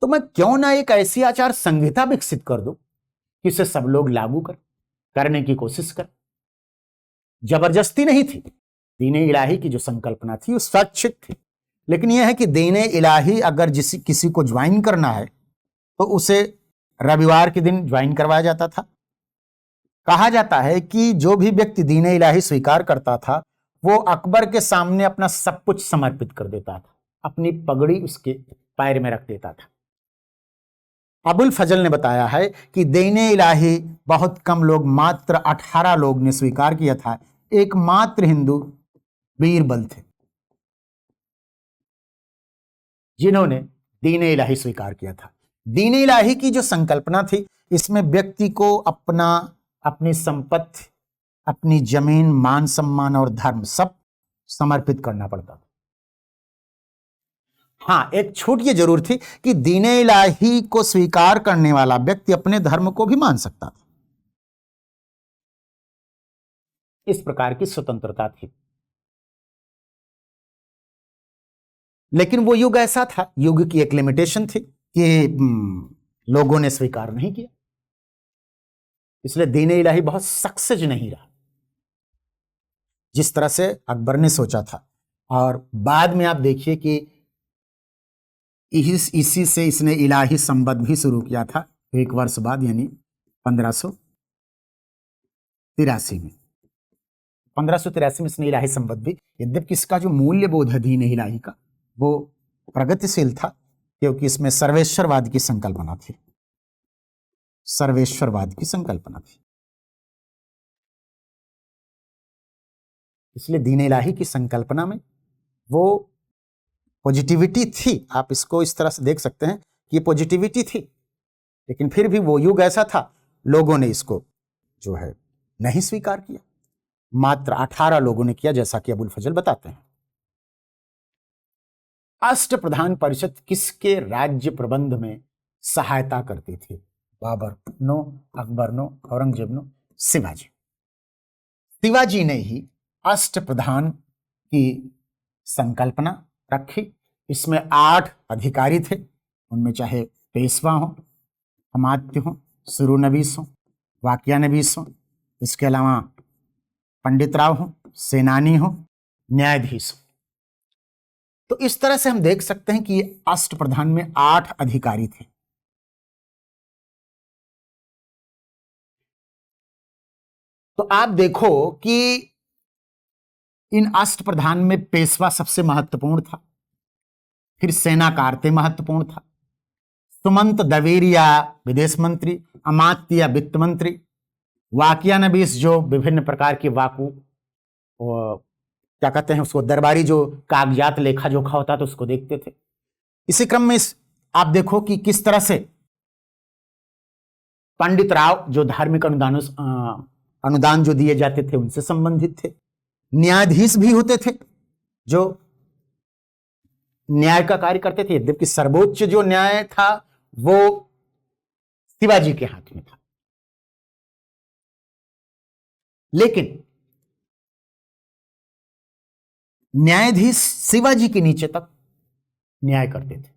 तो मैं क्यों ना एक ऐसी आचार संहिता विकसित कर दूं कि इसे सब लोग लागू करने की कोशिश कर। जबरदस्ती नहीं थी, दीने इलाही की जो संकल्पना थी वो स्वैच्छिक थी। लेकिन यह है कि दीने इलाही अगर किसी को ज्वाइन करना है तो उसे रविवार के दिन ज्वाइन करवाया जाता था। कहा जाता है कि जो भी व्यक्ति दीने इलाही स्वीकार करता था वो अकबर के सामने अपना सब कुछ समर्पित कर देता था, अपनी पगड़ी उसके पैर में रख देता था। अबुल फजल ने बताया है कि दीने इलाही बहुत कम लोग, मात्र 18 लोग ने स्वीकार किया था। एकमात्र हिंदू बीरबल थे जिन्होंने दीने इलाही स्वीकार किया था। दीने इलाही की जो संकल्पना थी, इसमें व्यक्ति को अपनी संपत्ति, अपनी जमीन, मान सम्मान और धर्म सब समर्पित करना पड़ता था। हाँ, एक छूट ये जरूर थी कि दीने इलाही को स्वीकार करने वाला व्यक्ति अपने धर्म को भी मान सकता था। इस प्रकार की स्वतंत्रता थी। लेकिन वो युग ऐसा था, युग की एक लिमिटेशन थी कि लोगों ने स्वीकार नहीं किया, इसलिए दीने इलाही बहुत सक्सेस नहीं रहा जिस तरह से अकबर ने सोचा था। और बाद में आप देखिए कि इसी से इसने इलाही संबंध भी शुरू किया था एक वर्ष बाद, यानी 1583 में। 1583 में इसने इलाही संबंध भी, यद्यपि इसका जो मूल्य बोध है दीन इलाही का वो प्रगतिशील था, क्योंकि इसमें सर्वेश्वरवाद की संकल्पना थी। सर्वेश्वरवाद की संकल्पना थी, इसलिए दीन इलाही की संकल्पना में वो पॉजिटिविटी थी। आप इसको इस तरह से देख सकते हैं कि ये पॉजिटिविटी थी, लेकिन फिर भी वो युग ऐसा था, लोगों ने इसको जो है नहीं स्वीकार किया। मात्र 18 लोगों ने किया, जैसा कि अबुल फजल बताते हैं। अष्टप्रधान परिषद किसके राज्य प्रबंध में सहायता करती थी? Babur no, Akbar no, Aurangzeb no, Shivaji. Shivaji ने ही अष्टप्रधान की संकल्पना रखी। इसमें 8 अधिकारी थे, उनमें चाहे पेशवा हो, अमात्य हो, सुरुनवीस हो, वाक्यानवीस हो, इसके अलावा पंडित राव हो, सेनानी हो, न्यायाधीश हो। तो इस तरह से हम देख सकते हैं कि ये अष्टप्रधान में 8 अधिकारी थे। तो आप देखो कि इन अष्टप्रधान में पेशवा सबसे महत्वपूर्ण था, फिर सेना कार्ते महत्वपूर्ण था, सुमंत दवेरिया विदेश मंत्री, अमात्य वित्त मंत्री, वाकियानबीस जो विभिन्न प्रकार के क्या कहते हैं उसको, दरबारी जो कागजात लेखा जोखा होता तो उसको देखते थे। इसी क्रम में आप देखो कि किस तरह से पंडित राव जो धार्मिक अनुदान जो दिए जाते थे उनसे संबंधित थे। न्यायाधीश भी होते थे जो न्याय का कार्य करते थे, यद्यपि सर्वोच्च जो न्याय था वो शिवाजी के हाथ में था, लेकिन न्यायाधीश शिवाजी के नीचे तक न्याय करते थे।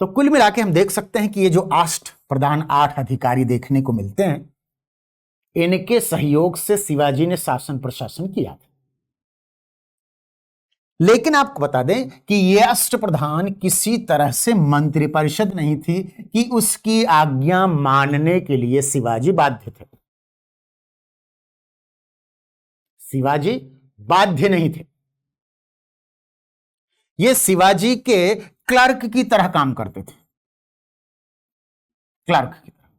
तो कुल मिला के हम देख सकते हैं कि ये जो अष्टप्रधान 8 अधिकारी देखने को मिलते हैं, इनके सहयोग से शिवाजी ने शासन प्रशासन किया था। लेकिन आपको बता दें कि यह अष्टप्रधान किसी तरह से मंत्रिपरिषद नहीं थी कि उसकी आज्ञा मानने के लिए शिवाजी बाध्य थे। शिवाजी बाध्य नहीं थे, ये शिवाजी के क्लर्क की तरह काम करते थे, क्लर्क की तरह।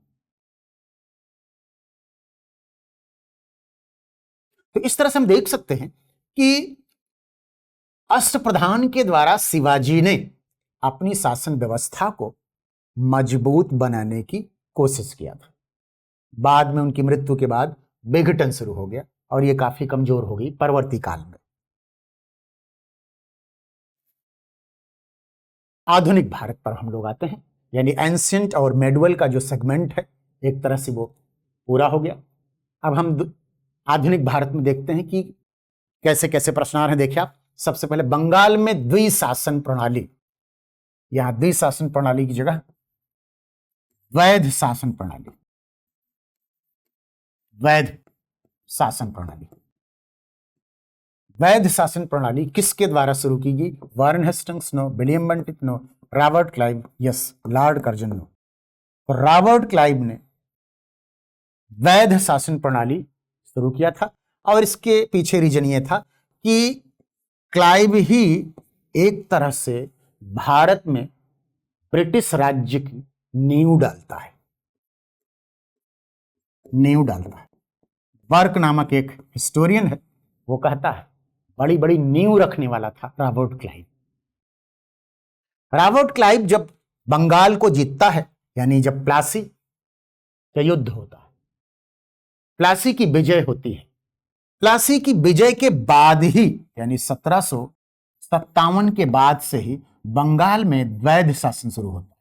तो इस तरह से हम देख सकते हैं कि अष्टप्रधान के द्वारा शिवाजी ने अपनी शासन व्यवस्था को मजबूत बनाने की कोशिश किया था। बाद में उनकी मृत्यु के बाद विघटन शुरू हो गया और यह काफी कमजोर हो गई परवर्ती काल में। आधुनिक भारत पर हम लोग आते हैं, यानी एंशिएंट और मेडुअल का जो सेगमेंट है एक तरह से वो पूरा हो गया। अब हम आधुनिक भारत में देखते हैं कि कैसे कैसे प्रश्न आ रहे हैं। देखिए आप, सबसे पहले बंगाल में द्विशासन प्रणाली, यहां द्विशासन प्रणाली की जगह वैध शासन प्रणाली, वैध शासन प्रणाली। वैध शासन प्रणाली किसके द्वारा शुरू की गई? Warren Hastings no, William Bentinck no, Robert Clive, yes Lord Curzon no. तो रॉबर्ट क्लाइव ने वैध शासन प्रणाली शुरू किया था और इसके पीछे रीजन ये था कि क्लाइव ही एक तरह से भारत में ब्रिटिश राज्य की नींव डालता है, नींव डालता है। बर्क नामक एक हिस्टोरियन है, वो कहता है बड़ी बड़ी नींव रखने वाला था रॉबर्ट क्लाइव। रॉबर्ट क्लाइव जब बंगाल को जीतता है, यानी जब प्लासी का युद्ध होता है, प्लासी की विजय होती है, प्लासी की विजय के बाद ही यानी 1757 के बाद से ही बंगाल में वैध शासन शुरू होता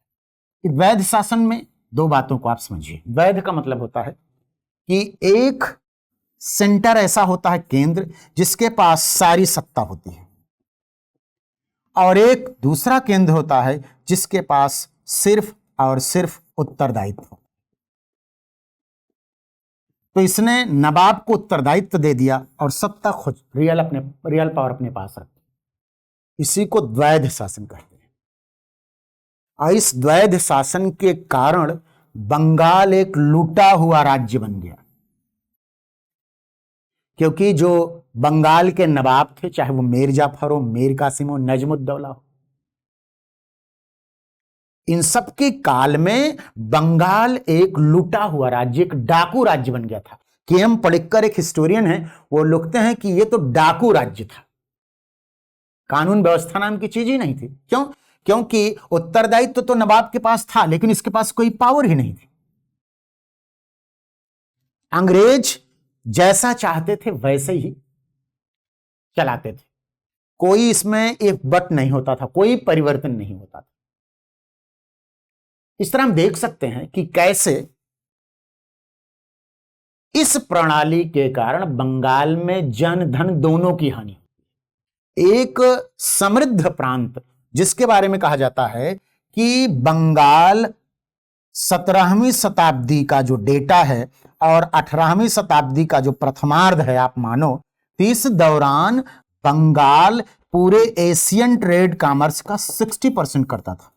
है। वैध शासन में दो बातों को आप समझिए। वैध का मतलब होता है कि एक सेंटर ऐसा होता है, केंद्र, जिसके पास सारी सत्ता होती है, और एक दूसरा केंद्र होता है जिसके पास सिर्फ और सिर्फ उत्तरदायित्व। तो इसने नवाब को उत्तरदायित्व दे दिया और सत्ता खुद रियल पावर अपने पास रखी। इसी को द्वैध शासन कहते हैं। और इस द्वैध शासन के कारण बंगाल एक लूटा हुआ राज्य बन गया, क्योंकि जो बंगाल के नवाब थे, चाहे वो मीर जाफर हो, मीर कासिम हो, नजमुद्दौला हो, इन सब के काल में बंगाल एक लूटा हुआ राज्य, एक डाकू राज्य बन गया था। के.एम. पडिक्कर एक हिस्टोरियन है, वो लिखते हैं कि ये तो डाकू राज्य था, कानून व्यवस्था नाम की चीज ही नहीं थी। क्यों? क्योंकि उत्तरदायित्व तो नवाब के पास था, लेकिन इसके पास कोई पावर ही नहीं थी। अंग्रेज जैसा चाहते थे वैसे ही चलाते थे, कोई इसमें एक बट नहीं होता था, कोई परिवर्तन नहीं होता था। इस तरह हम देख सकते हैं कि कैसे इस प्रणाली के कारण बंगाल में जन धन दोनों की हानि होती है। एक समृद्ध प्रांत जिसके बारे में कहा जाता है कि बंगाल 17वीं शताब्दी का जो डेटा है और 18वीं शताब्दी का जो प्रथमार्ध है, आप मानो, तो इस दौरान बंगाल पूरे एशियन ट्रेड कॉमर्स का 60% करता था।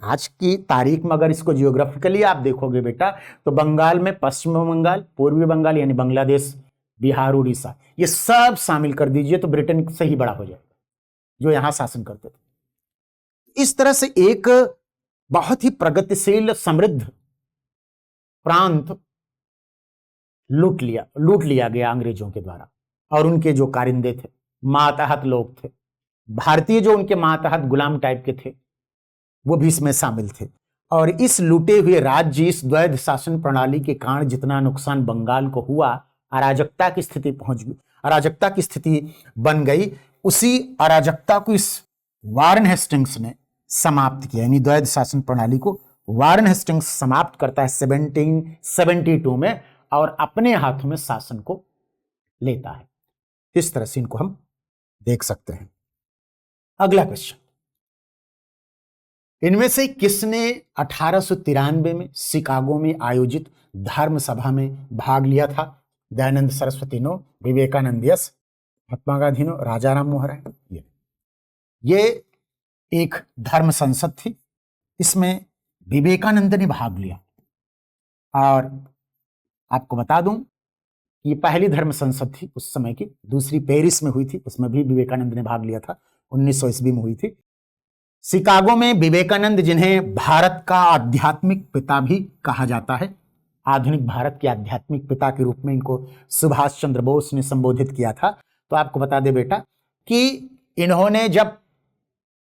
आज की तारीख में अगर इसको जियोग्राफिकली आप देखोगे बेटा, तो बंगाल में पश्चिम बंगाल, पूर्वी बंगाल यानी बांग्लादेश, बिहार, उड़ीसा, ये सब शामिल कर दीजिए तो ब्रिटेन से ही बड़ा हो जाएगा जो यहां शासन करते थे। इस तरह से एक बहुत ही प्रगतिशील समृद्ध प्रांत लूट लिया गया अंग्रेजों के द्वारा। और उनके जो कारिंदे थे, मातहत लोग थे, भारतीय जो उनके मातहत गुलाम टाइप के थे, वो भी इसमें शामिल थे। और इस लूटे हुए राज्य, इस द्वैध शासन प्रणाली के कारण जितना नुकसान बंगाल को हुआ, अराजकता की स्थिति पहुंच गई, अराजकता की स्थिति बन गई। उसी अराजकता को इस वारेन हेस्टिंग्स ने समाप्त किया, यानी द्वैध शासन प्रणाली को वारेन हेस्टिंग्स समाप्त करता है 1772 में और अपने हाथों में शासन को लेता है। इस तरह से इनको हम देख सकते हैं। अगला क्वेश्चन, इनमें से किसने 1893 में शिकागो में आयोजित धर्म सभा में भाग लिया था? Dayanand Saraswati no, Vivekananda yes, Mahatma Gandhi no, राजा राम मोहन राय। ये एक धर्म संसद थी, इसमें विवेकानंद ने भाग लिया। और आपको बता दूं, ये पहली धर्म संसद थी उस समय की, दूसरी पेरिस में हुई थी, उसमें भी विवेकानंद ने भाग लिया था, 1900 ईस्वी में हुई थी। शिकागो में विवेकानंद, जिन्हें भारत का आध्यात्मिक पिता भी कहा जाता है, आधुनिक भारत के आध्यात्मिक पिता के रूप में इनको सुभाष चंद्र बोस ने संबोधित किया था। तो आपको बता दे बेटा कि इन्होंने जब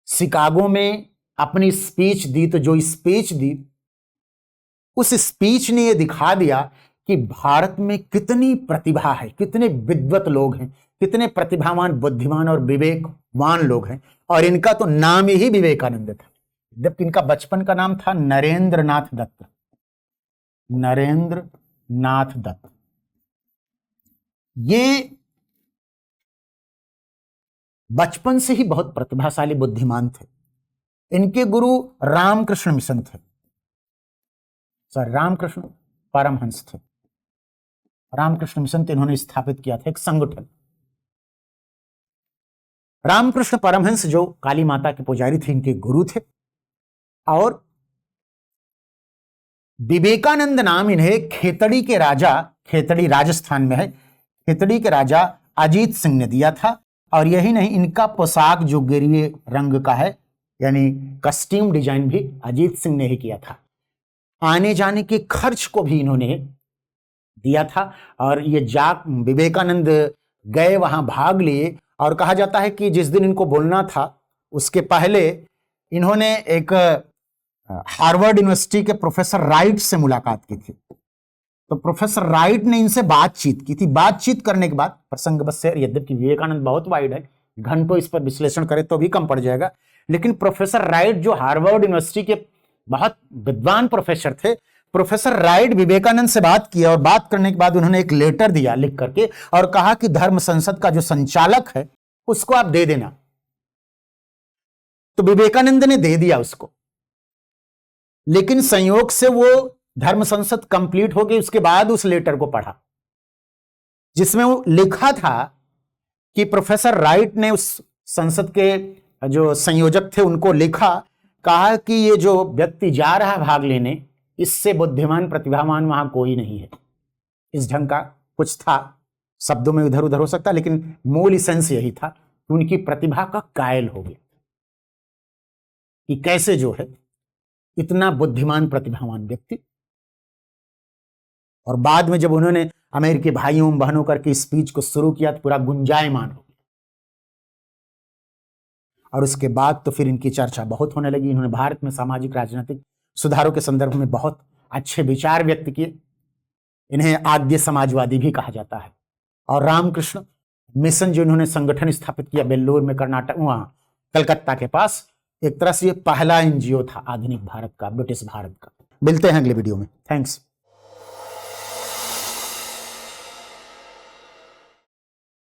शिकागो में अपनी स्पीच दी तो जो स्पीच दी उस स्पीच ने यह दिखा दिया कि भारत में कितनी प्रतिभा है, कितने विद्वत लोग हैं, कितने प्रतिभावान, बुद्धिमान और विवेकवान लोग हैं। और इनका तो नाम ही विवेकानंद था, जबकि इनका बचपन का नाम था नरेंद्र नाथ दत्त। नरेंद्र नाथ दत्त ये बचपन से ही बहुत प्रतिभाशाली, बुद्धिमान थे। इनके गुरु रामकृष्ण मिशन थे, रामकृष्ण परमहंस थे। रामकृष्ण मिशन तो इन्होंने स्थापित किया था, एक संगठन। रामकृष्ण परमहंस जो काली माता के पुजारी थे, इनके गुरु थे। और विवेकानंद नाम इन्हें खेतड़ी के राजा, खेतड़ी राजस्थान में है, खेतड़ी के राजा अजीत सिंह ने दिया था। और यही नहीं, इनका पोशाक जो गेरुए रंग का है, यानी कस्ट्यूम डिजाइन भी अजीत सिंह ने ही किया था। आने जाने के खर्च को भी इन्होंने दिया था। और ये विवेकानंद गए, वहां भाग लिए। और कहा जाता है कि जिस दिन इनको बोलना था उसके पहले इन्होंने एक हार्वर्ड यूनिवर्सिटी के प्रोफेसर राइट से मुलाकात की थी। तो प्रोफेसर राइट ने इनसे बातचीत की थी। बातचीत करने के बाद प्रसंग बस से, यद्यपि विवेकानंद बहुत वाइड है, घंटों इस पर विश्लेषण करे तो भी कम पड़ जाएगा, लेकिन प्रोफेसर राइट जो हार्वर्ड यूनिवर्सिटी के बहुत विद्वान प्रोफेसर थे, प्रोफेसर राइट विवेकानंद से बात किया। और बात करने के बाद उन्होंने एक लेटर दिया लिख करके, और कहा कि धर्म संसद का जो संचालक है उसको आप दे देना। तो विवेकानंद ने दे दिया उसको, लेकिन संयोग से वो धर्म संसद कंप्लीट हो गई। उसके बाद उस लेटर को पढ़ा जिसमें वो लिखा था कि प्रोफेसर राइट ने उस संसद के जो संयोजक थे उनको लिखा, कहा कि ये जो व्यक्ति जा रहा है भाग लेने, इससे बुद्धिमान प्रतिभावान वहां कोई नहीं है। इस ढंग का कुछ था, शब्दों में उधर उधर हो सकता, लेकिन मूल सेंस यही था कि उनकी प्रतिभा का कायल हो गया कि कैसे जो है इतना बुद्धिमान प्रतिभावान व्यक्ति। और बाद में जब उन्होंने अमेरिकी भाइयों बहनों करके स्पीच को शुरू किया तो पूरा गुंजायमान हो गया। और उसके बाद तो फिर इनकी चर्चा बहुत होने लगी। इन्होंने भारत में सामाजिक राजनीतिक सुधारों के संदर्भ में बहुत अच्छे विचार व्यक्त किए। इन्हें आद्य समाजवादी भी कहा जाता है। और रामकृष्ण मिशन जो इन्होंने संगठन स्थापित किया बेल्लूर में, कर्नाटक, वहां कलकत्ता के पास, एक तरह से ये पहला एनजीओ था आधुनिक भारत का, ब्रिटिश भारत का। मिलते हैं अगले वीडियो में। थैंक्स।